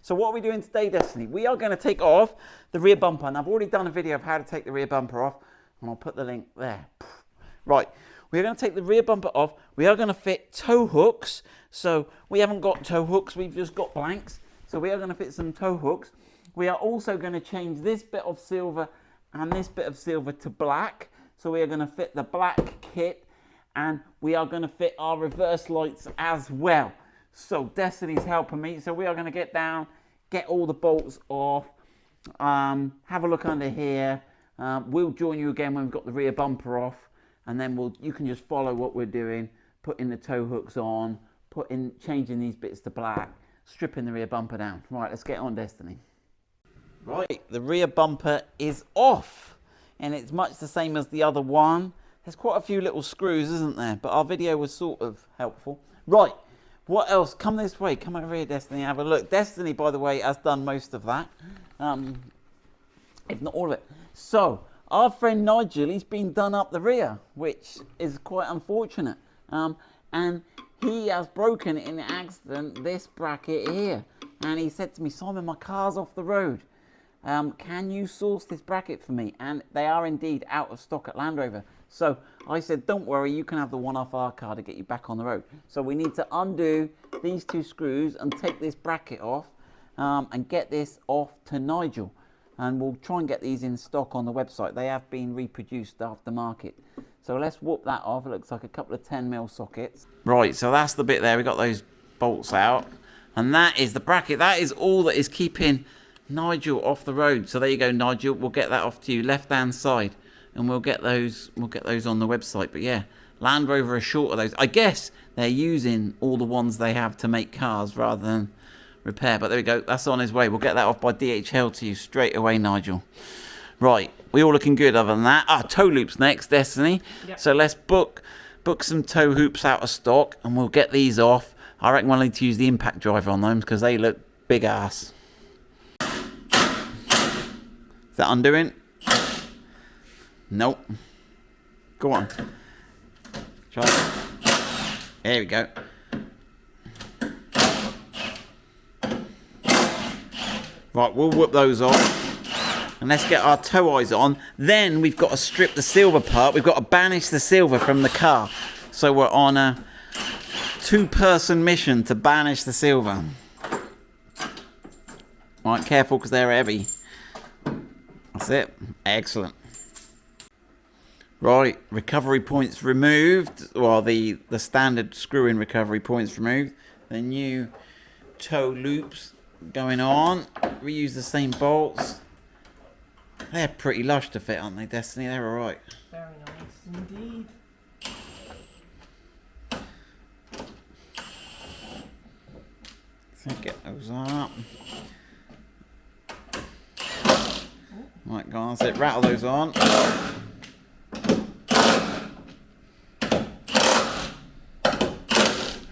So what are we doing today, Destiny? We are going to take off the rear bumper. And I've already done a video of how to take the rear bumper off. And I'll put the link there. Right, we're going to take the rear bumper off. We are going to fit tow hooks. So we haven't got tow hooks, we've just got blanks. So we are going to fit some tow hooks. We are also going to change this bit of silver and this bit of silver to black. So we are going to fit the black kit, and we are going to fit our reverse lights as well. So Destiny's helping me. So we are going to get down, get all the bolts off, have a look under here. We'll join you again when we've got the rear bumper off, and then you can just follow what we're doing, putting the tow hooks on, changing these bits to black, stripping the rear bumper down. Right, let's get on, Destiny. Right, the rear bumper is off, and it's much the same as the other one. There's quite a few little screws, isn't there? But our video was sort of helpful. Right, what else? Come this way. Come over here, Destiny. Have a look. Destiny, by the way, has done most of that, if not all of it. So, our friend Nigel, he's been done up the rear, which is quite unfortunate. And he has broken in an accident this bracket here. And he said to me, Simon, my car's off the road. Can you source this bracket for me? And they are indeed out of stock at Land Rover. So I said, don't worry, you can have the one off our car to get you back on the road. So we need to undo these two screws and take this bracket off and get this off to Nigel. And we'll try and get these in stock on the website. They have been reproduced aftermarket. So let's whoop that off. It looks like a couple of 10mm sockets. Right, so that's the bit there. We got those bolts out. And that is the bracket. That is all that is keeping Nigel off the road. So there you go, Nigel. We'll get that off to you, left-hand side, and we'll get those on the website. But yeah, Land Rover are short of those. I guess they're using all the ones they have to make cars rather than repair. But there we go. That's on his way. We'll get that off by DHL to you straight away, Nigel. Right, we all looking good other than that. Tow loops next, Destiny. Yep. So let's book some tow hoops out of stock, and we'll get these off. I reckon we'll need to use the impact driver on them because they look big ass. Is that undoing? Nope. Go on. Try it. There we go. Right, we'll whoop those off. And let's get our tow eyes on. Then we've got to strip the silver part. We've got to banish the silver from the car. So we're on a two-person mission to banish the silver. Right, careful because they're heavy. That's it. Excellent. Right, recovery points removed. Well, the standard screw-in recovery points removed. The new tow loops going on. Reuse the same bolts. They're pretty lush to fit, aren't they, Destiny? They're alright. Very nice indeed. So get those up. Right, go on, that's it. Rattle those on.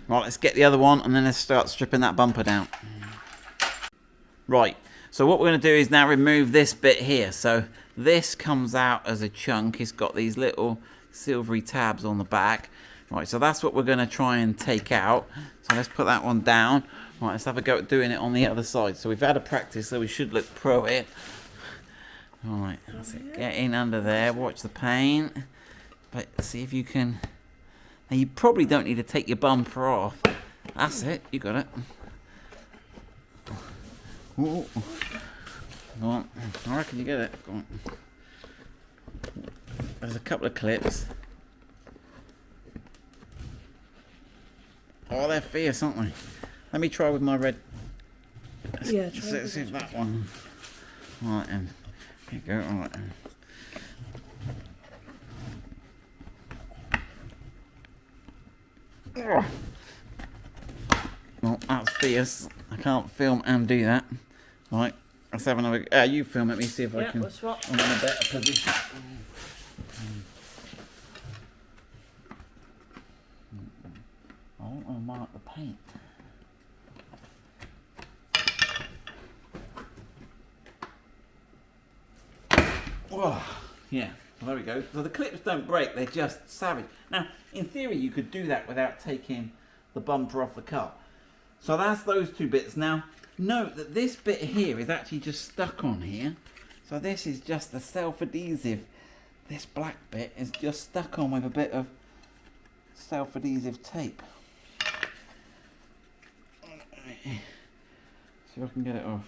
Right, let's get the other one and then let's start stripping that bumper down. Right, so what we're going to do is now remove this bit here. So this comes out as a chunk. It's got these little silvery tabs on the back. Right, so that's what we're going to try and take out. So let's put that one down. Right, let's have a go at doing it on the other side. So we've had a practice, so we should look pro it. Right, that's it. Get in under there, watch the paint. But see if you can... Now you probably don't need to take your bumper off. That's it, you got it. Ooh. Go on. I reckon you get it. Go on. There's a couple of clips. Oh, they're fierce, aren't they? Let me try with my red. Yeah, let's see that one. Right, and here you go. All right. Oh. Well, that's fierce. I can't film and do that. Right, let's have another. You film it. Let me see if I can. I'm in a better position. I don't want to mark the paint. Oh, yeah. Well, there we go. So the clips don't break, they're just savage. Now, in theory, you could do that without taking the bumper off the car. So that's those two bits. Now, note that this bit here is actually just stuck on here. So this is just the self-adhesive. This black bit is just stuck on with a bit of self-adhesive tape. See if I can get it off.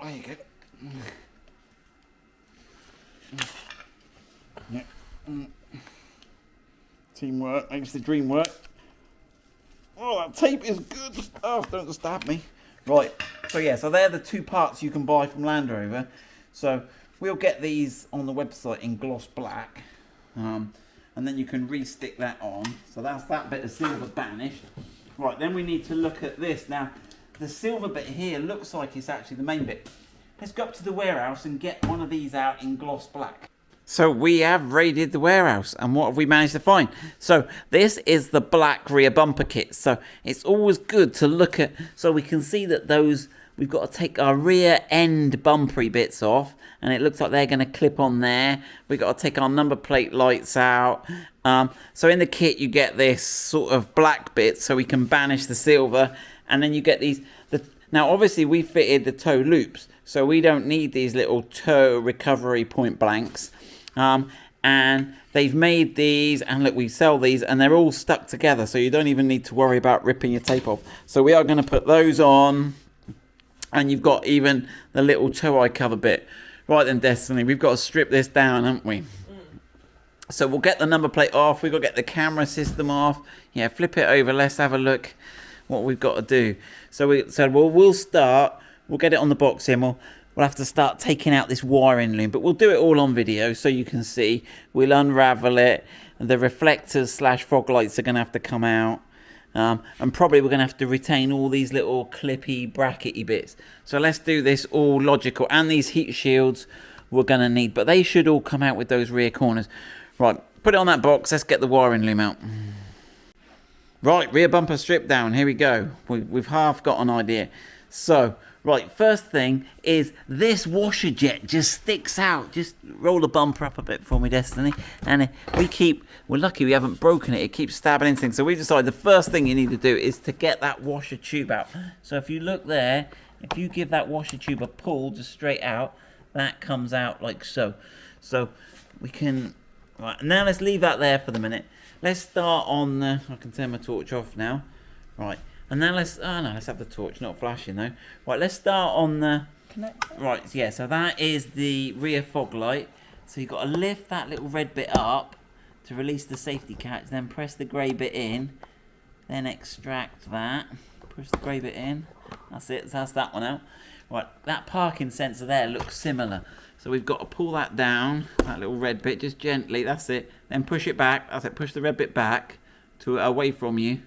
There you go. Yeah. Teamwork makes the dream work. Oh, that tape is good. Oh, don't stab me. Right. So yeah, so they're the two parts you can buy from Land Rover. So we'll get these on the website in gloss black. And then you can re-stick that on. So that's that bit of silver banished. Right, then we need to look at this. Now, the silver bit here looks like it's actually the main bit. Let's go up to the warehouse and get one of these out in gloss black. So we have raided the warehouse, and what have we managed to find? So this is the black rear bumper kit. So it's always good to look at, so we can see that those, we've got to take our rear end bumpery bits off, and it looks like they're going to clip on there. We've got to take our number plate lights out. So in the kit you get this sort of black bit so we can banish the silver, and then you get these, now obviously we fitted the toe loops, so we don't need these little toe recovery point blanks. And they've made these, and look, we sell these, and they're all stuck together, so you don't even need to worry about ripping your tape off. So we are going to put those on, and you've got even the little toe eye cover bit. Right then, Destiny, we've got to strip this down, haven't we? So we'll get the number plate off, we've got to get the camera system off. Yeah, flip it over, let's have a look what we've got to do. So we'll start, we'll get it on the box here, we'll have to start taking out this wiring loom, but we'll do it all on video so you can see. We'll unravel it. The reflectors / fog lights are going to have to come out. And probably we're going to have to retain all these little clippy, brackety bits. So let's do this all logical. And these heat shields we're going to need, but they should all come out with those rear corners. Right, put it on that box. Let's get the wiring loom out. Right, rear bumper strip down. Here we go. We've half got an idea. So, right, first thing is this washer jet just sticks out. Just roll the bumper up a bit for me, Destiny. And we're lucky we haven't broken it. It keeps stabbing into things. So we decided the first thing you need to do is to get that washer tube out. So if you look there, if you give that washer tube a pull just straight out, that comes out like so. So we can, right, now let's leave that there for the minute. Let's start on the, I can turn my torch off now. Right. And then let's have the torch, not flashing though. Right, let's start on the connector. Right, yeah, so that is the rear fog light. So you've got to lift that little red bit up to release the safety catch, then press the grey bit in, then extract that, push the grey bit in. That's it, so that's that one out. Right, that parking sensor there looks similar. So we've got to pull that down, that little red bit, just gently, that's it. Then push it back, that's it, push the red bit back to away from you.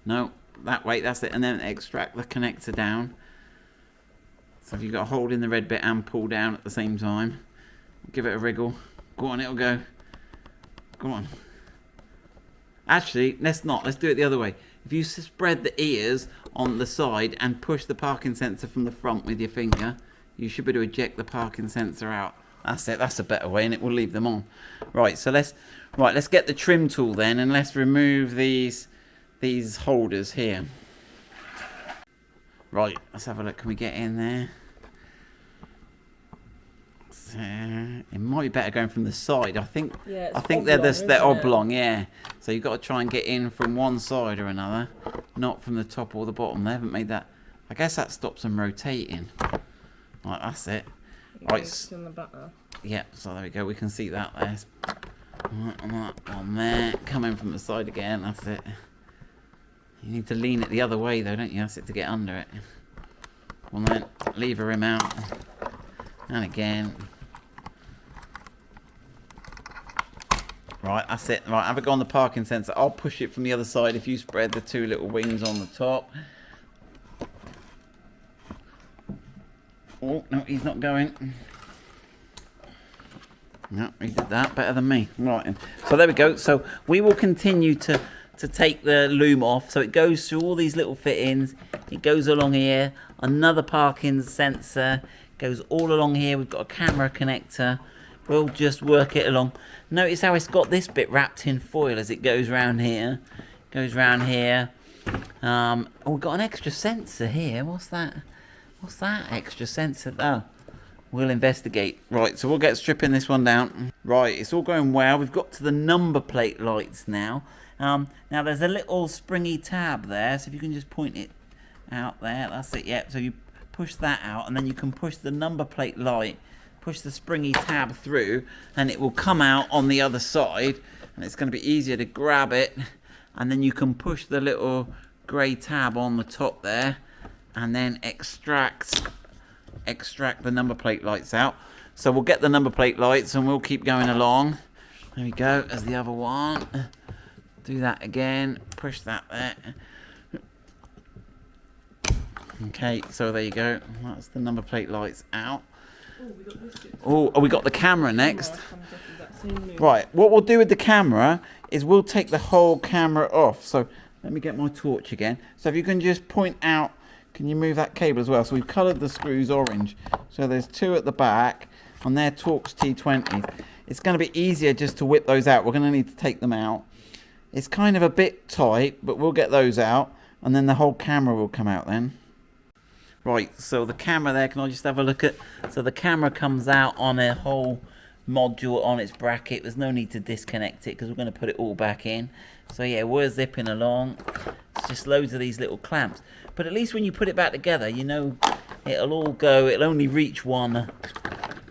No. That way, that's it, and then extract the connector down. So you've got to hold in the red bit and pull down at the same time. Give it a wriggle. Go on, it'll go. Go on. Actually, let's not. Let's do it the other way. If you spread the ears on the side and push the parking sensor from the front with your finger, you should be able to eject the parking sensor out. That's it. That's a better way, and it will leave them on. Right. So let's get the trim tool then, and let's remove these holders here. Right, let's have a look. Can we get in there? So, it might be better going from the side. I think they're oblong, yeah. So you've got to try and get in from one side or another, not from the top or the bottom. They haven't made that. I guess that stops them rotating. Right, that's it. Right. On the button. Yeah, so there we go. We can see that there. On there. Coming from the side again. That's it. You need to lean it the other way though, don't you? That's it, to get under it. Well then, lever him out. And again. Right, that's it. Right, have a go on the parking sensor. I'll push it from the other side if you spread the two little wings on the top. Oh, no, he's not going. No, he did that better than me. Right, so there we go. So we will continue to take the loom off. So it goes through all these little fittings. It goes along here. Another parking sensor goes all along here. We've got a camera connector. we'll just work it along. Notice how it's got this bit wrapped in foil as it goes round here. Goes round here. Oh, we've got an extra sensor here. What's that? What's that extra sensor? Oh, we'll investigate. Right, so we'll get stripping this one down. Right, it's all going well. We've got to the number plate lights now. Now there's a little springy tab there, so if you can just point it out there, that's it. Yep. So you push that out, and then you can push the number plate light, push the springy tab through, and it will come out on the other side, and it's going to be easier to grab it. And then you can push the little grey tab on the top there, and then extract the number plate lights out. So we'll get the number plate lights, and we'll keep going along. There we go. As the other one. Do that again. Push that there. Okay, so there you go. That's the number plate lights out. Oh, we got the camera next. Right, what we'll do with the camera is we'll take the whole camera off. So let me get my torch again. So if you can just point out, can you move that cable as well? So we've coloured the screws orange. So there's 2 at the back, and they're Torx T20s. It's going to be easier just to whip those out. We're going to need to take them out. It's kind of a bit tight, but we'll get those out, and then the whole camera will come out then. Right, so the camera there, can I just have a look at... So the camera comes out on a whole module on its bracket. There's no need to disconnect it because we're going to put it all back in. So yeah, we're zipping along. It's just loads of these little clamps. But at least when you put it back together, you know it'll all go. It'll only reach one.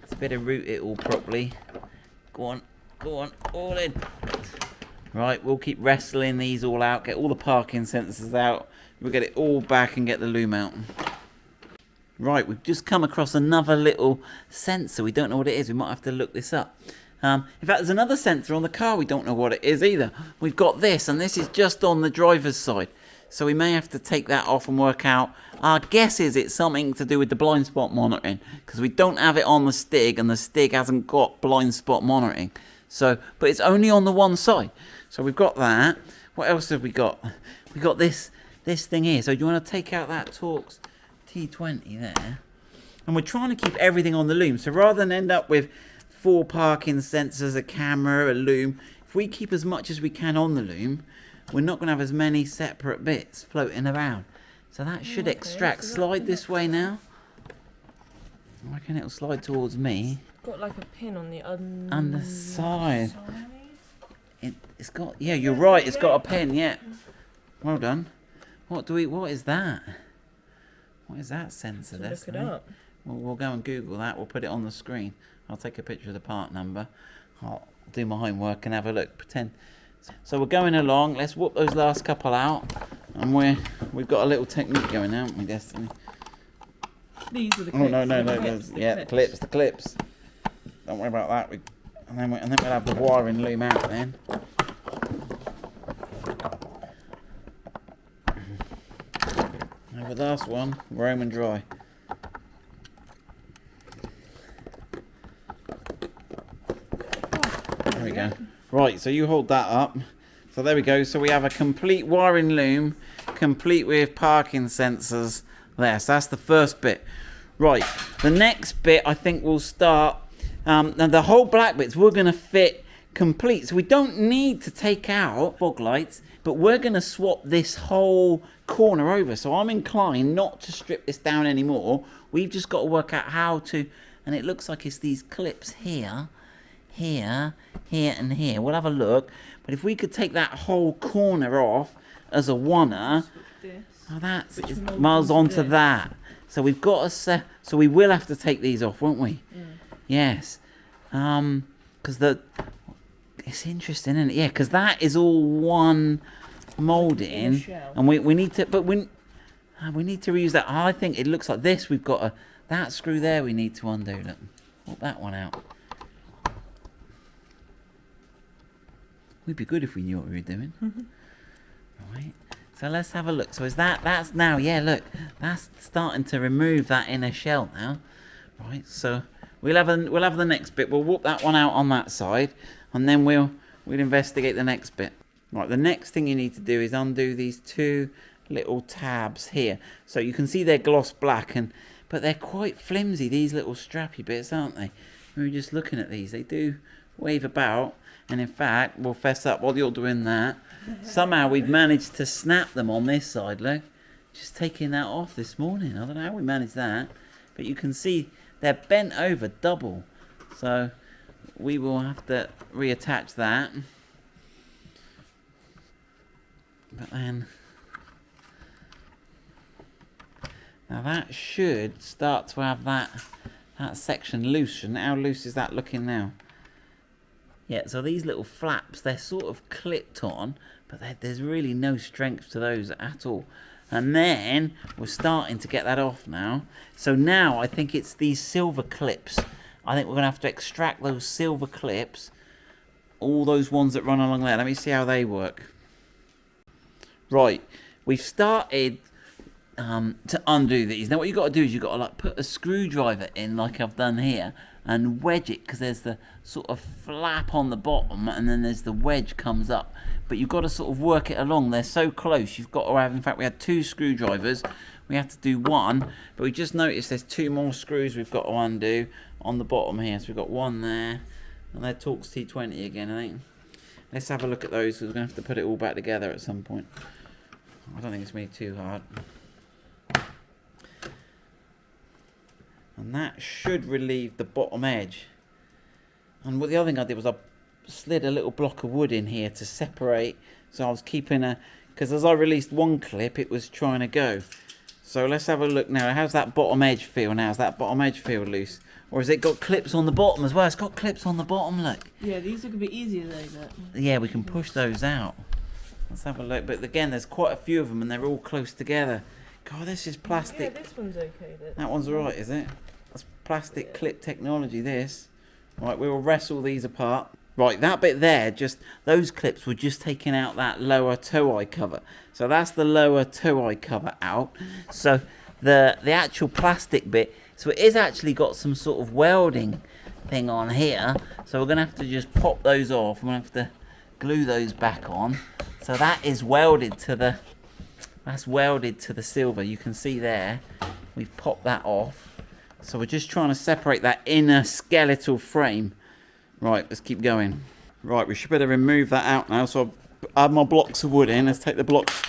It's better route it all properly. Go on, all in. Right, we'll keep wrestling these all out. Get all the parking sensors out. We'll get it all back and get the loom out. Right, we've just come across another little sensor. We don't know what it is. We might have to look this up. In fact, there's another sensor on the car. We don't know what it is either. We've got this, and this is just on the driver's side. So we may have to take that off and work out. Our guess is it's something to do with the blind spot monitoring, because we don't have it on the Stig, and the Stig hasn't got blind spot monitoring. So, but it's only on the one side. So we've got that. What else have we got? We've got this thing here. So do you want to take out that Torx T20 there? And we're trying to keep everything on the loom. So rather than end up with 4 parking sensors, a camera, a loom, if we keep as much as we can on the loom, we're not going to have as many separate bits floating around. So that should extract. So slide this way now. I reckon it'll slide towards me. Got like a pin on the underside. It's got, yeah, you're right, it's got a pin, yeah. Well done. What is that? What is that sensor? Look it up. We'll go and Google that. We'll put it on the screen. I'll take a picture of the part number. I'll do my homework and have a look. Pretend. So we're going along. Let's whoop those last couple out. And we've got a little technique going, haven't we, Destiny? These are the clips. Oh, no. The clips. Don't worry about that. And then we'll have the wiring loom out then. Now the last one, Roman dry. There we go. Right, so you hold that up. So there we go. So we have a complete wiring loom, complete with parking sensors there. So that's the first bit. Right, the next bit I think we'll start. Now the whole black bits we're going to fit complete. So we don't need to take out fog lights, but we're going to swap this whole corner over. So I'm inclined not to strip this down anymore. We've just got to work out how to, and it looks like it's these clips here, here, here and here. We'll have a look. But if we could take that whole corner off as a oneer, oh, that's it miles onto that. So we've got to set, so we will have to take these off, won't we? Yes. Because it's interesting, isn't it? Yeah, because that is all one moulding, and we need to, but we need to reuse that. I think it looks like this. We've got that screw there. We need to undo. Look, put that one out. We'd be good if we knew what we were doing. Right. So let's have a look. So is that's now? Yeah, look, that's starting to remove that inner shell now. Right. So we'll have the next bit. We'll whoop that one out on that side, and then we'll investigate the next bit. Right. The next thing you need to do is undo these 2 little tabs here. So you can see they're gloss black, but they're quite flimsy. These little strappy bits, aren't they? we were just looking at these. They do wave about, and in fact, we'll fess up while you're doing that. Somehow we've managed to snap them on this side, look. Just taking that off this morning. I don't know how we managed that, but you can see they're bent over double. So we will have to reattach that. But then, now that should start to have that section loose. And how loose is that looking now? Yeah, so these little flaps, they're sort of clipped on, but there's really no strength to those at all. And then we're starting to get that off now. So now I think it's these silver clips. I think we're going to have to extract those silver clips, all those ones that run along there. Let me see how they work. Right, we've started to undo these. Now what you've got to do is you've got to like put a screwdriver in like I've done here and wedge it, because there's the sort of flap on the bottom and then there's the wedge comes up. But you've got to sort of work it along. They're so close. You've got to have, in fact, we had 2 screwdrivers. We have to do one, but we just noticed there's 2 more screws we've got to undo on the bottom here. So we've got one there, and they're Torx T20 again, I think. Let's have a look at those, because we're going to have to put it all back together at some point. I don't think it's going to be too hard. And that should relieve the bottom edge. And what the other thing I did was I slid a little block of wood in here to separate. So I was keeping because as I released one clip, it was trying to go. So let's have a look now. How's that bottom edge feel now? Does that bottom edge feel loose? Or has it got clips on the bottom as well? It's got clips on the bottom, look. Yeah, these look a bit easier though. Yeah, we can push those out. Let's have a look. But again, there's quite a few of them and they're all close together. God, this is plastic. Yeah, this one's okay. That one's alright, is it? That's plastic clip technology, this. Right, we will wrestle these apart. Right, that bit there, just those clips were just taking out that lower toe eye cover. So that's the lower toe eye cover out. So the actual plastic bit, so it is actually got some sort of welding thing on here. So we're going to have to just pop those off. We're going to have to glue those back on. So that is welded to the, that's welded to the silver. You can see there, we've popped that off. So we're just trying to separate that inner skeletal frame. Right, let's keep going. Right, we should better remove that out now. So I've add my blocks of wood in. Let's take the blocks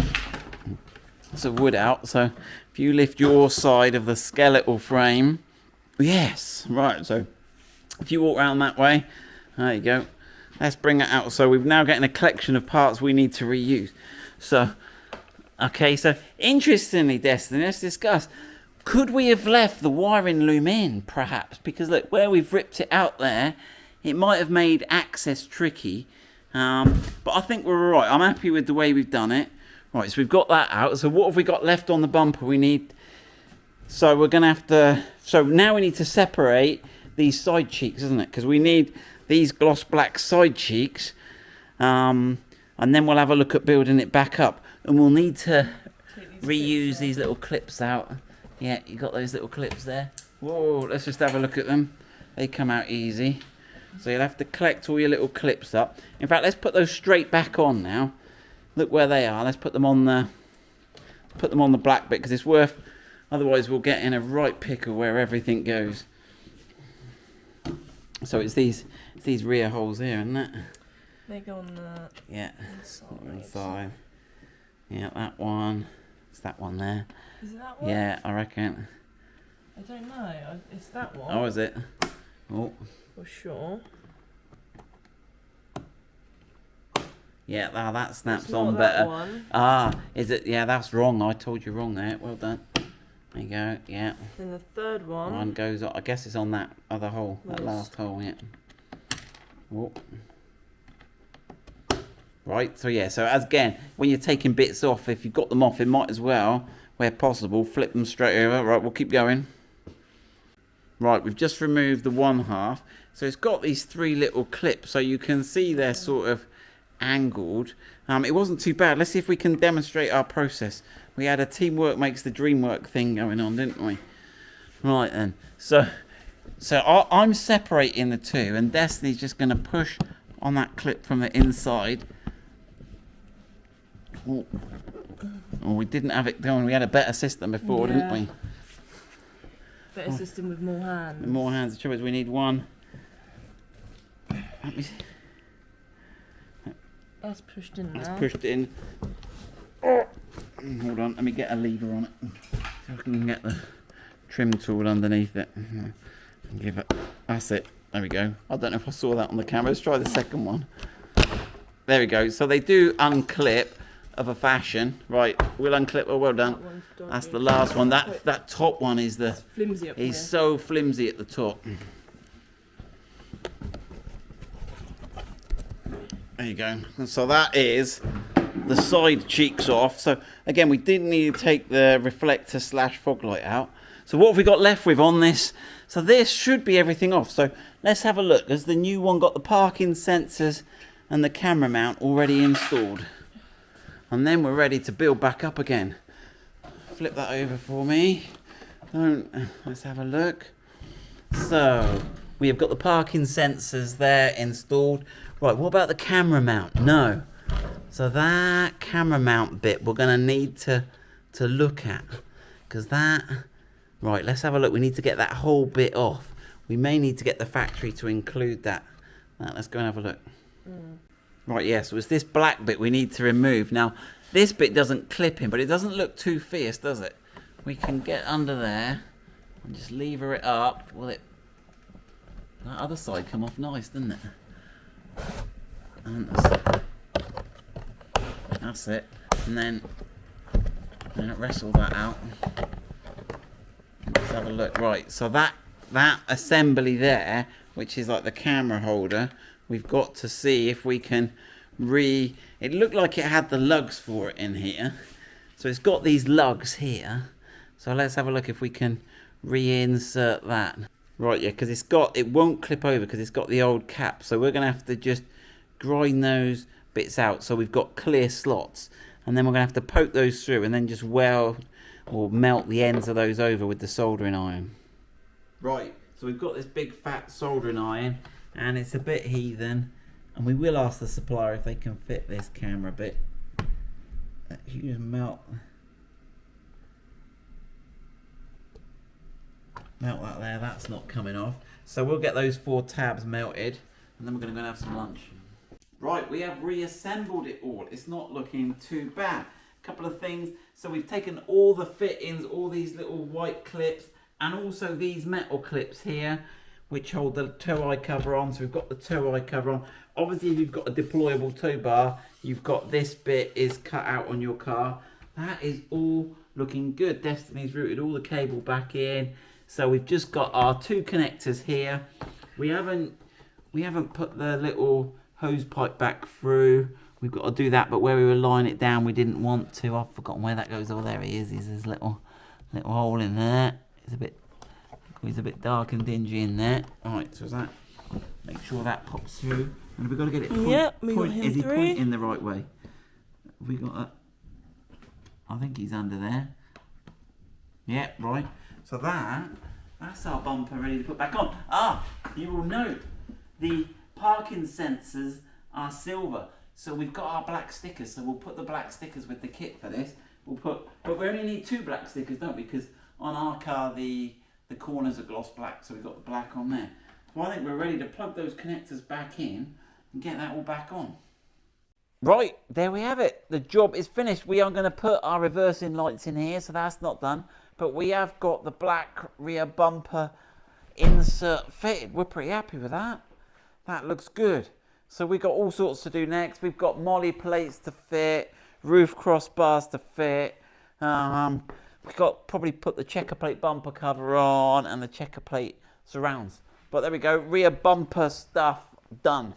of wood out. So if you lift your side of the skeletal frame. Yes, right. So if you walk around that way, there you go. Let's bring it out. So we've now getting a collection of parts we need to reuse. So, okay, so interestingly, Destiny, let's discuss. Could we have left the wiring loom in, perhaps? Because look, where we've ripped it out there, it might have made access tricky. But I think we're all right. I'm happy with the way we've done it. Right, so we've got that out. So what have we got left on the bumper? We need... So we're going to have to... So now we need to separate these side cheeks, isn't it? Because we need these gloss black side cheeks. And then we'll have a look at building it back up. And we'll need to reuse these little clips out. Yeah, you got those little clips there. Whoa, let's just have a look at them. They come out easy. So you'll have to collect all your little clips up. In fact, let's put those straight back on now. Look where they are. Let's put them on the black bit, because it's worth. Otherwise, we'll get in a right pickle where everything goes. So it's these rear holes here, isn't it? They go on the inside. Yeah, that one. It's that one there. Is it that one? Yeah, I reckon. I don't know. It's that one. Oh, is it? Oh. For sure. Yeah, that snaps It's on not better. that one. Ah, is it? Yeah, that's wrong. I told you wrong there. Well done. There you go. Yeah. Then the third one. One goes on. I guess it's on that other hole. That Yes. last hole. Yeah. Oh. Right. So yeah. So as again, when you're taking bits off, if you've got them off, it might as well, where possible, flip them straight over. Right. We'll keep going. Right. We've just removed the one half. So it's got these 3 little clips. So you can see they're sort of angled. It wasn't too bad. Let's see if we can demonstrate our process. We had a teamwork makes the dream work thing going on, didn't we? Right then. So I'm separating the 2, and Destiny's just going to push on that clip from the inside. Oh, we didn't have it going. We had a better system before, didn't we? Better system with more hands. More hands. The trouble is we need one let me see. That's pushed in now. That's pushed in. Hold on, let me get a lever on it. So I can get the trim tool underneath it. And give it. That's it. There we go. I don't know if I saw that on the camera. Let's try the second one. There we go. So they do unclip of a fashion. Right, we'll unclip. Oh, well done. That's the last one. That top one is the Flimsy up is there. so flimsy at the top. There you go. And so that is the side cheeks off. So again, we didn't need to take the reflector / fog light out. So what have we got left with on this? So this should be everything off. So let's have a look. Has the new one got the parking sensors and the camera mount already installed? And then we're ready to build back up again. Flip that over for me. Let's have a look. So we have got the parking sensors there installed. Right, what about the camera mount? No. So that camera mount bit we're going to need to look at. Because that... Right, let's have a look. We need to get that whole bit off. We may need to get the factory to include that. Let's go and have a look. Right, yeah, so it's this black bit we need to remove. Now, this bit doesn't clip in, but it doesn't look too fierce, does it? We can get under there and just lever it up. Will it... That other side come off nice, doesn't it? And that's it. And then wrestle that out. Let's have a look. Right, so that assembly there, which is like the camera holder, we've got to see if we can it looked like it had the lugs for it in here. So it's got these lugs here. So let's have a look if we can reinsert that. Right, yeah, because it won't clip over because it's got the old cap. So we're going to have to just grind those bits out so we've got clear slots. And then we're going to have to poke those through and then just weld or melt the ends of those over with the soldering iron. Right, so we've got this big fat soldering iron and it's a bit heathen. And we will ask the supplier if they can fit this camera bit. You just melt that there, that's not coming off. So we'll get those 4 tabs melted and then we're going to go and have some lunch. Right, we have reassembled it all. It's not looking too bad. A couple of things. So we've taken all the fittings, all these little white clips, and also these metal clips here, which hold the tow eye cover on. So we've got the tow eye cover on. Obviously, if you've got a deployable tow bar, you've got this bit is cut out on your car. That is all looking good. Destiny's routed all the cable back in. So we've just got our 2 connectors here. We haven't put the little hose pipe back through. We've got to do that, but where we were laying it down, we didn't want to. I've forgotten where that goes. Oh, there he is. There's this little hole in there. He's a bit dark and dingy in there. All right, so that. Make sure that pops through, and we've got to get it. Is he pointing the right way? Have we got that? I think he's under there. Yeah, right. So that's our bumper ready to put back on. You will note the parking sensors are silver. So we've got our black stickers, so we'll put the black stickers with the kit for this. But we only need 2 black stickers, don't we? Because on our car the corners are gloss black, so we've got the black on there. So I think we're ready to plug those connectors back in and get that all back on. Right, there we have it. The job is finished. We are going to put our reversing lights in here, so that's not done. But we have got the black rear bumper insert fitted. We're pretty happy with that. That looks good. So we've got all sorts to do next. We've got molly plates to fit, roof crossbars to fit. We've got probably put the checker plate bumper cover on and the checker plate surrounds. But there we go, rear bumper stuff done.